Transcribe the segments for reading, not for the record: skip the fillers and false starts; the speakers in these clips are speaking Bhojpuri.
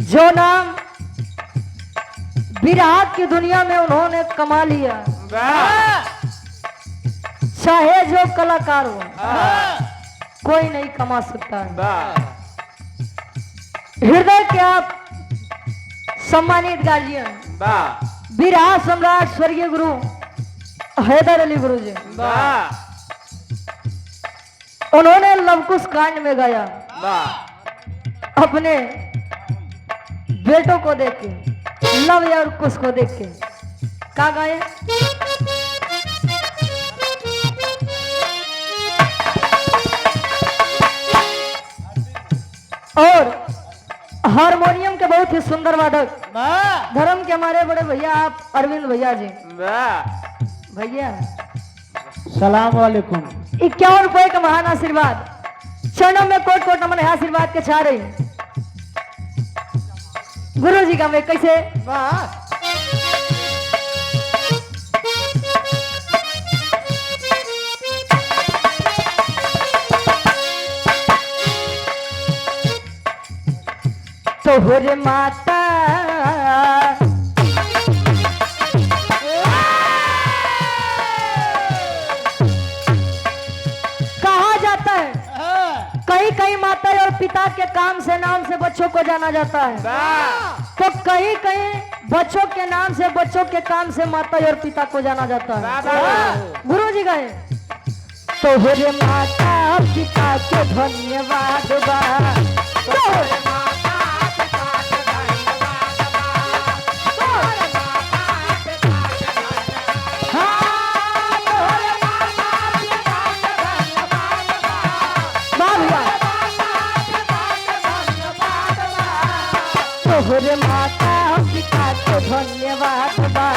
जो नाम विराट की दुनिया में उन्होंने कमा लिया, चाहे जो कलाकार हो कोई नहीं कमा सकता है। हृदय के आप सम्मानित गार्जियन विराह सम्राट स्वर्गीय गुरु हैदर अली गुरु जी, उन्होंने लवकुश कांड में गाया अपने बेटों को देख के, लव और कुश को देख के क्या गाए? और हारमोनियम के बहुत ही सुंदर वादक धर्म के हमारे बड़े भैया आप अरविंद भैया जी। भैया सलाम वालेकुम। 51 रुपए का महान आशीर्वाद, चरणों में कोट कोट नमन है आशीर्वाद के छा रही गुरु जी का मैं कैसे तोहरे माता कहा जाता है, कहीं कहीं माता और पिता के काम से नाम से बच्चों को जाना जाता है, तो कहीं कहीं बच्चों के नाम से बच्चों के काम से माता और पिता को जाना जाता है। गुरु जी गए तोहरे माता पिता के धन्यवाद बा, तोहरे माता पिता को धन्यवाद बा।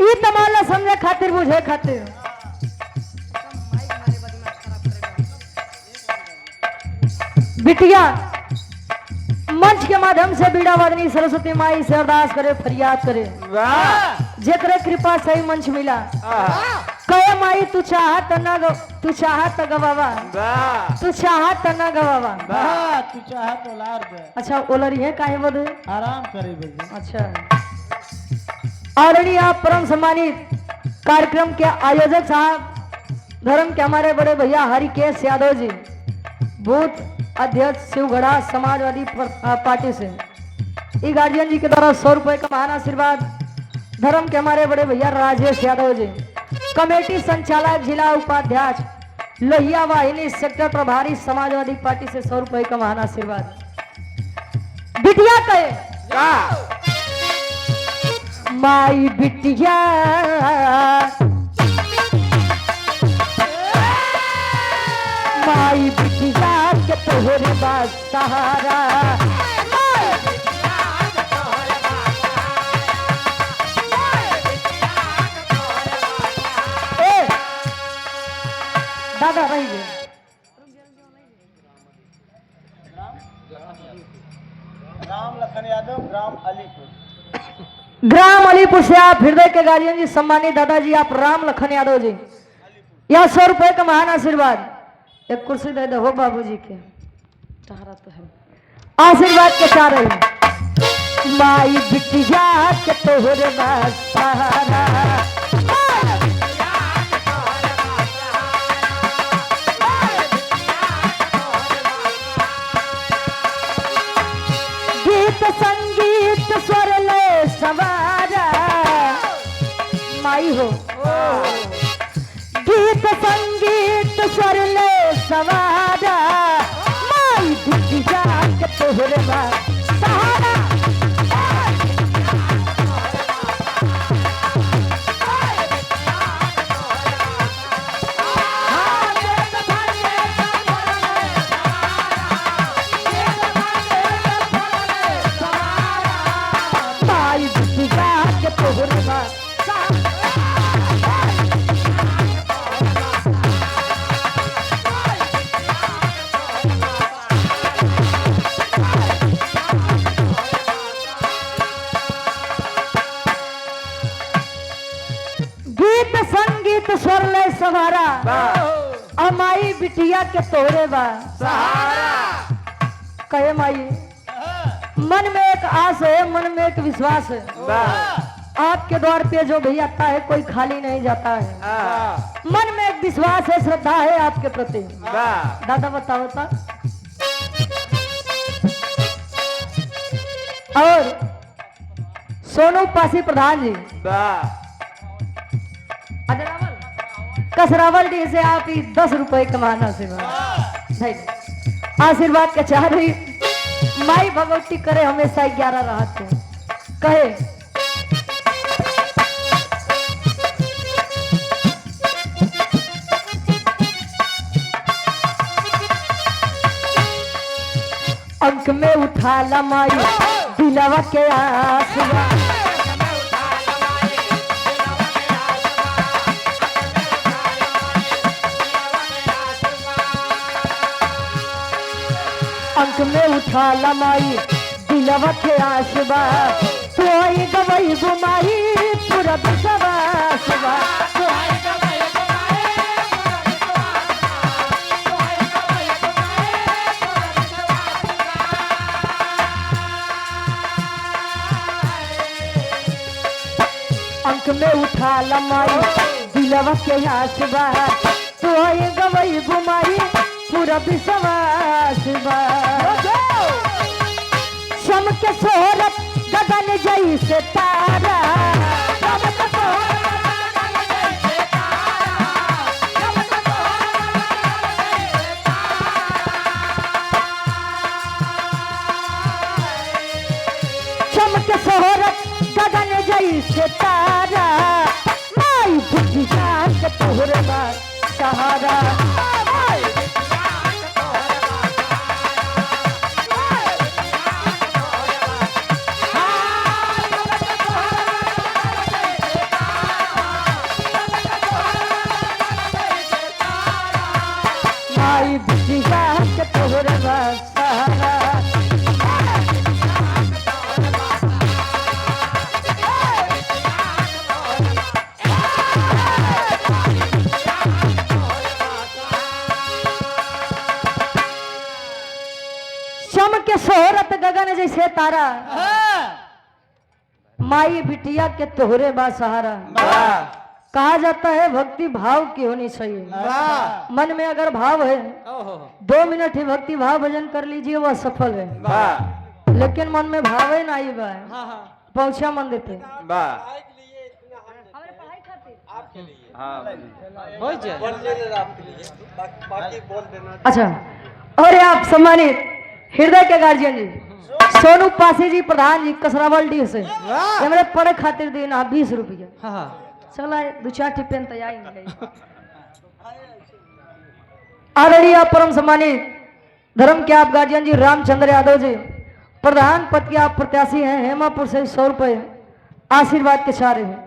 ये तमाला समझे खातिर बुझे खातिर बिटिया मंच के माध्यम से बीड़ा वादनी सरस्वती माई से अरदास करे, फरियाद करे, जेकरे कृपा से ही मंच मिला। कहे माई तू चाहत न तू चाहत गवावा, तू चाहत न गवावा, तू चाहत ओलार दे। अच्छा ओलरी है काहे बदे आराम करे बेटे। अच्छा आदरणीय आप परम सम्मानित कार्यक्रम के आयोजक साहब धर्म के हमारे बड़े भैया हरिकेश यादव जी, बूथ अध्यक्ष शिवगढ़ा समाजवादी पार्टी से, ई गार्जियन जी के द्वारा 100 रुपए का महान आशीर्वाद, धर्म के हमारे बड़े भैया राजेश यादव जी, कमेटी संचालक जिला उपाध्यक्ष लोहिया वाहिनी सेक्टर प्रभारी समाजवादी पार्टी से 100 रुपए का महान आशीर्वाद। बिटिया कहे माई बिटिया माई बिटिया के तोहरे बात सहारा, दादा रही है राम लखन यादव ग्राम अलीपुर से आप हृदय के गार्जियन जी सम्मानित दादाजी आप राम लखन यादव जी, यह 100 रुपए का महान आशीर्वाद। एक कुर्सी दे दो बाबूजी के, तो है आशीर्वाद के चाह रही माई बिटिया के तोहरे बात सहारा, गीत संगीत स्वर ले सवारा माई हो, गीत संगीत स्वर ले सवारा माई बिटिया के तोहरे बात सहारा, माई बिटिया के तोहरे बात कर ले सवारा अमाई बिटिया के तोरे बा कहे माई मन में एक आस है, मन में एक विश्वास है। आपके द्वार पे जो भैया आता है कोई खाली नहीं जाता है। मन में एक विश्वास है, श्रद्धा है आपके प्रति। दादा बताओ था। और सोनू पासी प्रधान जी कसरावल डी से आप ही 10 रुपए कमाना से आशीर्वाद के चाह रही माई भगवती करे हमेशा 11 राहत कहे अंक में उठा ला माई दिलवा के आसवा अंक में उठा ला माई दिलवा के आसवा तो आई गवई गुमाई पूरा विश्वासवा अंक में उठा ला माई दिलवा के आसवा तो आई गवई गुमाई पूरा विश्वासवा चमके सोरत गगन जैसे तारा चमके सोरत गगन जैसे तारा माई बुझिया के तोहरे बा सहारा माई बुझिया के तोहरे बा सहारा चमके सोहरत गगन जैसे तारा माई बिटिया के तोहरे बा सहारा। कहा जाता है भक्ति भाव की होनी चाहिए। मन में अगर भाव है 2 मिनट ही भक्ति भाव भजन कर लीजिए वह सफल है। लेकिन मन में भाव है नहीं बा पहुंचा मंदिर पे अच्छा। और आप सम्मानित हृदय के गार्जियन जी सोनू पासी जी प्रधान जी कसरावल डी से मेरे पढ़े खातिर देना 20 रुपया चला 2-4 टिप्पण तैयार आदरणीय परम सम्मानित धर्म के आप गार्जियन जी रामचंद्र यादव जी प्रधान पद के आप प्रत्याशी हैं हेमापुर से 100 रुपए आशीर्वाद के चाह रहे हैं।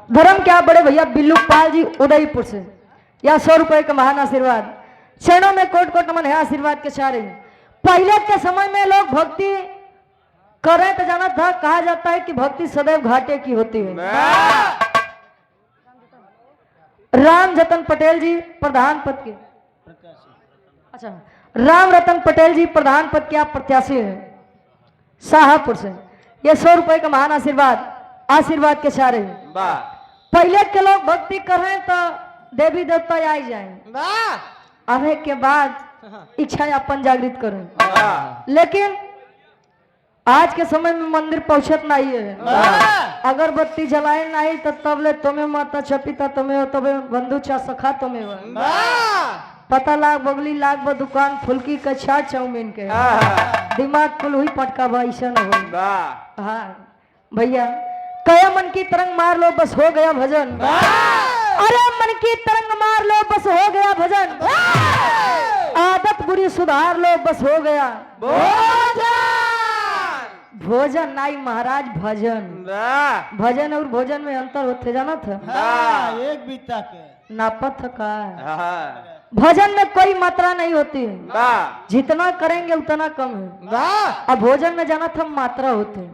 धर्म के आप बड़े भैया बिल्लू पाल जी उदयपुर से या 100 रुपए का महान आशीर्वाद चरणों में कोट कोट नमन है आशीर्वाद के चाह रहे हैं। पहले के समय में लोग भक्ति करें तो जाना था कहा जाता है कि भक्ति सदैव घाटे की होती है। राम जतन पटेल जी प्रधान पद के अच्छा राम रतन पटेल जी प्रधान पद के आप प्रत्याशी हैं शाहपुर से ये 100 रुपए का महान आशीर्वाद के चाह रहे हैं। पहले के लोग भक्ति करें तो देवी देवता आ जाए आने के बाद इच्छा अपन जागृत करें। लेकिन आज के समय में मंदिर पहुंचत नहीं है। अगरबत्ती जलाए नहीं तो तब ले तुम्हें माता चपिता तुम्हें तबे बंधु चा सखा तुम्हें पता लाग बगली लाग ब दुकान फुल्की का चाट चाउमीन के दिमाग कुल हुई पटका ऐसा न हो। हाँ भैया कया मन की तरंग मार लो बस हो गया भजन। अरे मन की तरंग मार लो बस हो गया भजन। आदत बुरी सुधार लो बस हो गया भोजन नहीं महाराज भजन। भजन और भोजन में अंतर होते जाना था एक बीता के नापत का भजन में कोई मात्रा नहीं होती है जितना करेंगे उतना कम है। अब भोजन में जाना था मात्रा होती है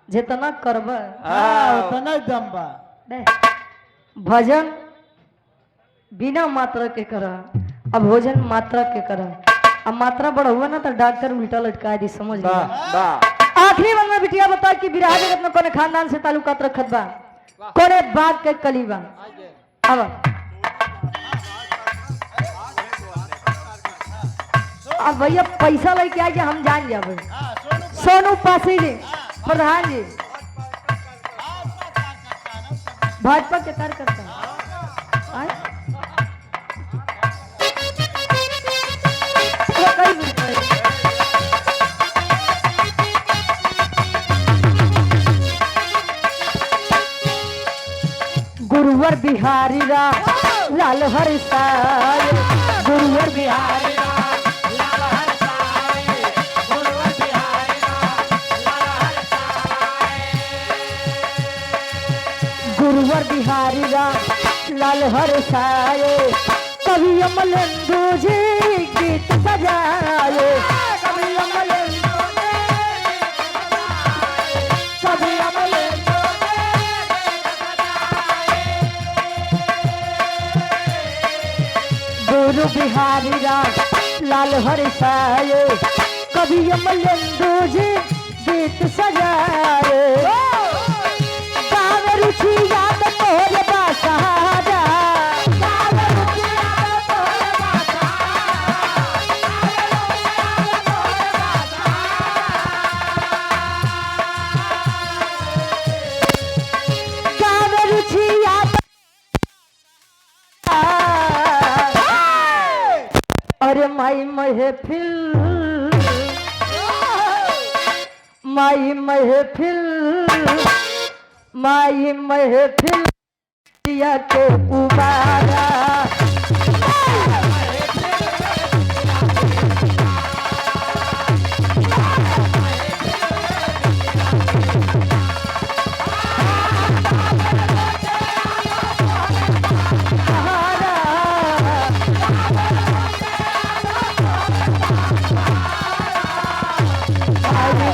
जितना करब उतना दम बा भजन बिना मात्रा के करा, अब भोजन मात्रा के करा। अब मात्रा बड़ा हुआ ना तो डॉक्टर उल्टा लटका दी, समझ लिया। आखिरी मन में बिटिया बता कि बिरहा जगत में कोने खानदान से ताल्लुकात रखत बा, कोने बाग के कलीबा। अब भैया पैसा लेके आइए, हम जान जाए। सोनू पासी जी, प्रधान जी, भाजपा के कार्यकर्ता गुरुवर बिहारी रा लाल हर साय, गुरुवर बिहारी रा लाल हर साय, गुरुवर बिहारी रा लाल हर साय, गुरुवर बिहारी रा लाल हर साय। कभी अमलेंदु जी गीत सजाए, कभी अमलेंदु जी, कभी अमलेंदु गुरु बिहारी राम लाल हर साय। कभी अमलेंदु जी गीत सजाए, गावे रुचि याद तोरे बासहारा, गावे रुचि याद तोरे बासहारा, गावे रुचि याद। अरे माई महफिल, माई महफिल, माई महफिल दिया के उबारा,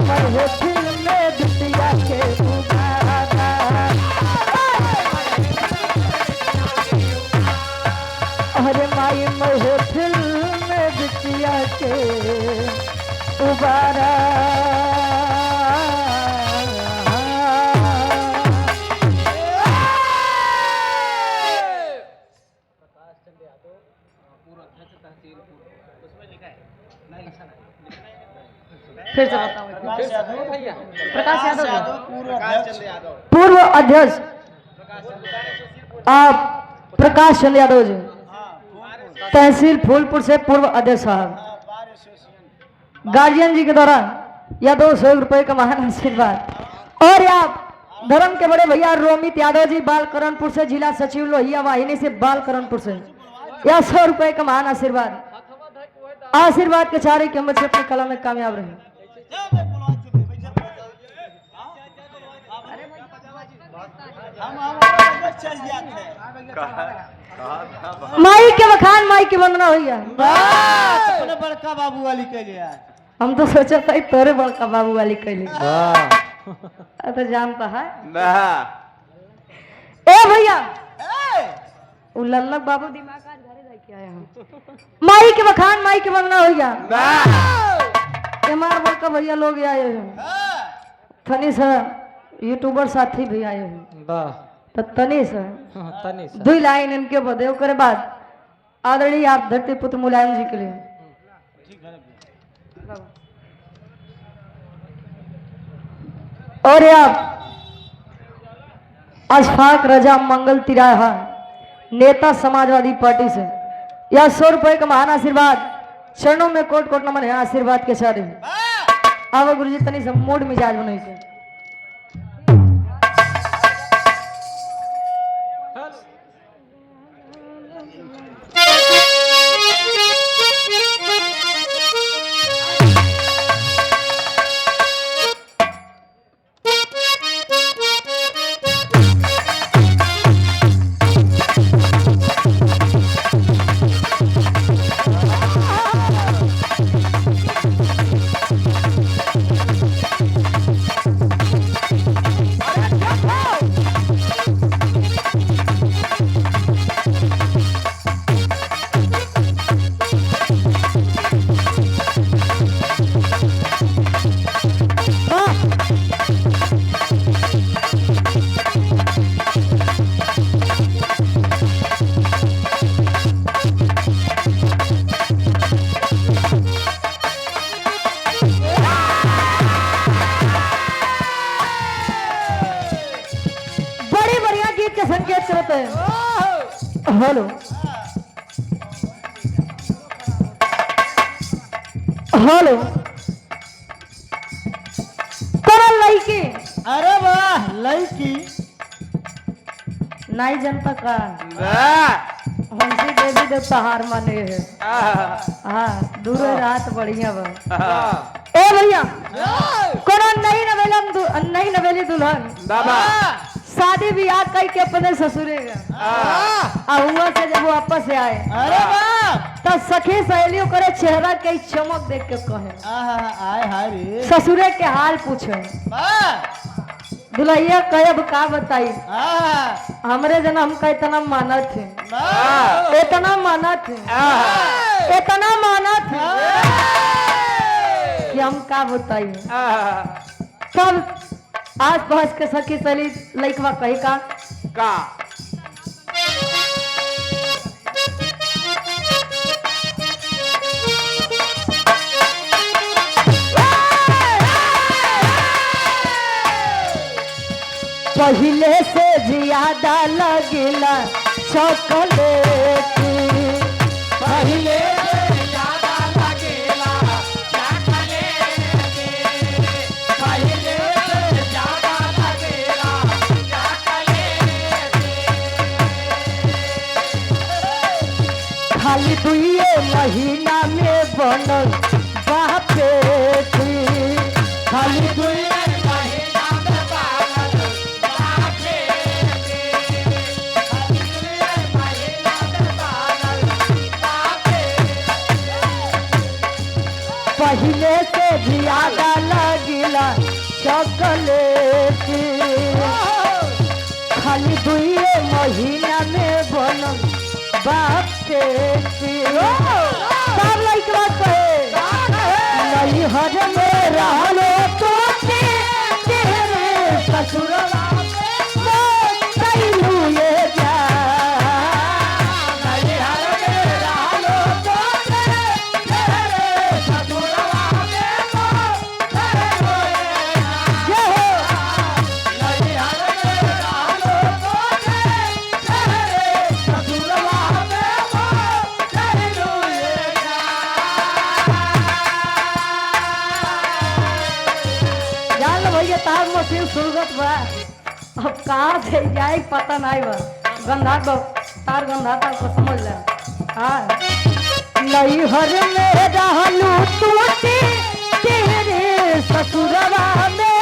महफिल में बिटिया के उबारा। अरे माई महफिल में बिटिया के उबारा। फिर से बताओ। प्रकाश यादव, पूर्व अध्यक्ष आप प्रकाश चंद्र यादव जी, तहसील फूलपुर से पूर्व अध्यक्ष साहब। गार्जियन जी के द्वारा या 200 रुपए का महान आशीर्वाद। और आप धर्म के बड़े भैया रोमित यादव जी बालकरणपुर से, जिला सचिव लोहिया वाहिनी से बालकरणपुर से, या 100 रुपए का महान आशीर्वाद। आशीर्वाद के चारे के मत से अपनी कला में कामयाब रहे। माई के बखान, माई की वंदना हुई है। अपने बड़का बाबू वाली के लिए हम तो सोचा था तोरे बड़का बाबू वाली के लिए तो जानता है ए भैया, वो लल्लक बाबू दिमाग आज घरे जाके आया हूँ। माई के बखान, माई की वंदना हुई है। हमारे बड़का भैया लोग आए हैं, थनी सर यूट्यूबर साथी भी आए हैं, तो तनी सर 2 लाइन इनके बदे करे बाद आदरणीय आप धरती पुत्र मुलायम जी के लिए। और आप अशफाक रजा मंगल तिराहा, नेता समाजवादी पार्टी से, या 100 रुपए का महान आशीर्वाद। चरणों में कोट कोट नमन है आशीर्वाद के सारे। आवा गुरुजी तनी से मूड मिजाज बनाई से। पे हेलो हेलो कौन लड़की अरे वाह लड़की नहीं जनता का हंसी देवी देवता हार माने है हाँ दूर रात बढ़िया बा ए भैया कोनो नई नवेली दुल्हन शादी ब्याह कई के अपने ससुरे गया हुआ से जब वो वापस से आए अरे वाह तब सखी सहेलियों करे चेहरा के चमक देख के कहे आय हाय रे ससुरे के हाल पूछे दुल्हैया कहे अब का बताई हमरे जन्म का इतना माना थे इतना माना थे इतना माना थे कि हम का बताई तब आस पास के सखी सहेली लइकवा कही का पहले से ज्यादा लगेला चॉकलेट पहले से ज्यादा लगेला पहले से ज्यादा लगेला खाली दुए महीना में बनल बापेट खाली दुए पहले से ज्यादा लगिला चॉकलेट खाली दुए महीना में बनल बापेट सब लइकवा कहे नहीं हर में रहलो तो तेरे ससुरवा में कैलू ये जा तार मशीन सुरगत बा अब कहाँ से जाए पता नहीं बा गंधा दो तार गंधा तार को समझ ले हाँ नहीं हर में रहलू तूती तेरे ससुरवा में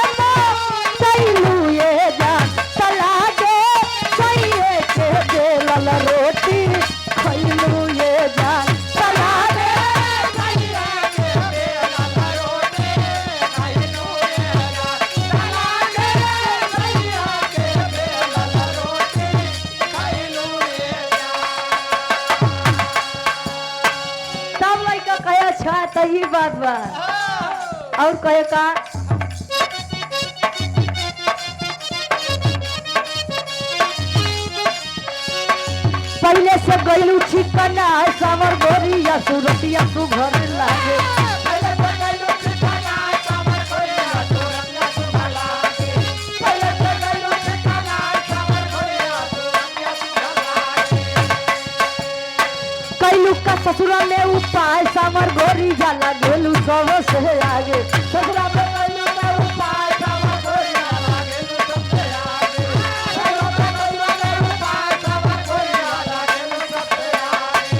कैलू ये जा चला के सैये के बेलल रोटी कैलू ये जा चला सही बात बा और कहे का पहले से गईलू चिकन सावर गोरिया सूरतिया तू घर लागे का ससुरा में उपाय सावर गोरी जाला गेलू सब से आगे ससुरा में कैलू का उपाय सावर गोरी जाला गेलू सबसे आगे ससुरा में कैलू का उपाय सावर गोरी जाला गेलू सबसे आगे।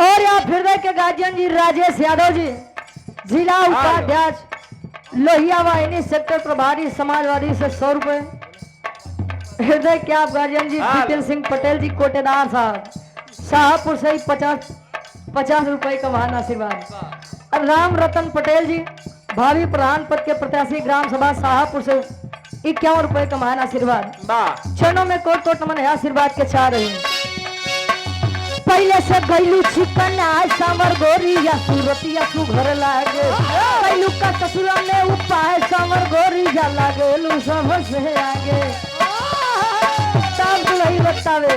और यहाँ हृदय के गार्जियन जी राजेश यादव जी जिला उपाध्यक्ष लोहिया वाहिनी सेक्टर प्रभारी समाजवादी से 100 रुपए। हृदय के आप गार्जियन जी विपिन सिंह पटेल जी कोटेदार साहब शाहपुर से 50 रुपए का महान आशीर्वाद। राम रतन पटेल जी भावी प्रधान पद के प्रत्याशी ग्राम सभा शाहपुर से 51 रुपए का महान आशीर्वाद। क्षणों में कोट कोट नमन है आशीर्वाद के चाह रही। पहले से गईलू चिकन आज सामर गोरी या सूरतिया तू घर लागे कैलू का ससुरा में उपाय सामर गोरी जा लागेलू सब से आगे तब वही बतावे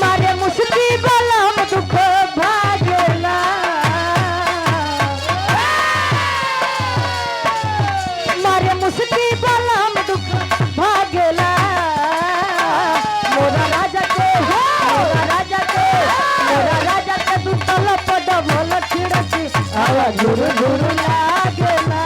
मारे मुश्किल वाला हम दुख भागेला झुरु झुरु लागेला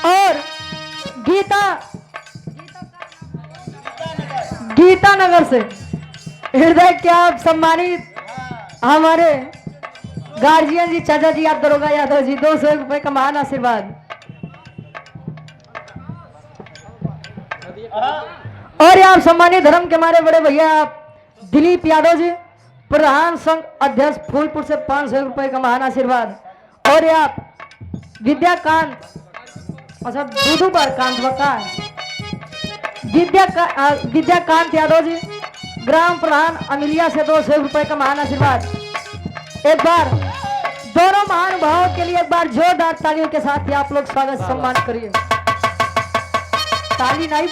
और गीता नगर से हृदय के आप सम्मानित हमारे गार्जियन जी चाचा जी आप दरोगा यादव जी 200 रुपए का महान आशीर्वाद। और ये आप सम्मानित धर्म के हमारे बड़े भैया आप दिलीप यादव जी प्रधान संघ अध्यक्ष फूलपुर से 500 रुपए का महान आशीर्वाद। और ये आप विद्याकांत अच्छा दूधू पर कांत बका विद्याकांत यादव जी ग्राम प्रधान अमिलिया से 200 रुपए का महान आशीर्वाद। एक बार दोनों महानुभावों के लिए एक बार जोरदार तालियों के साथ ही आप लोग स्वागत सम्मान करिए। ताली नहीं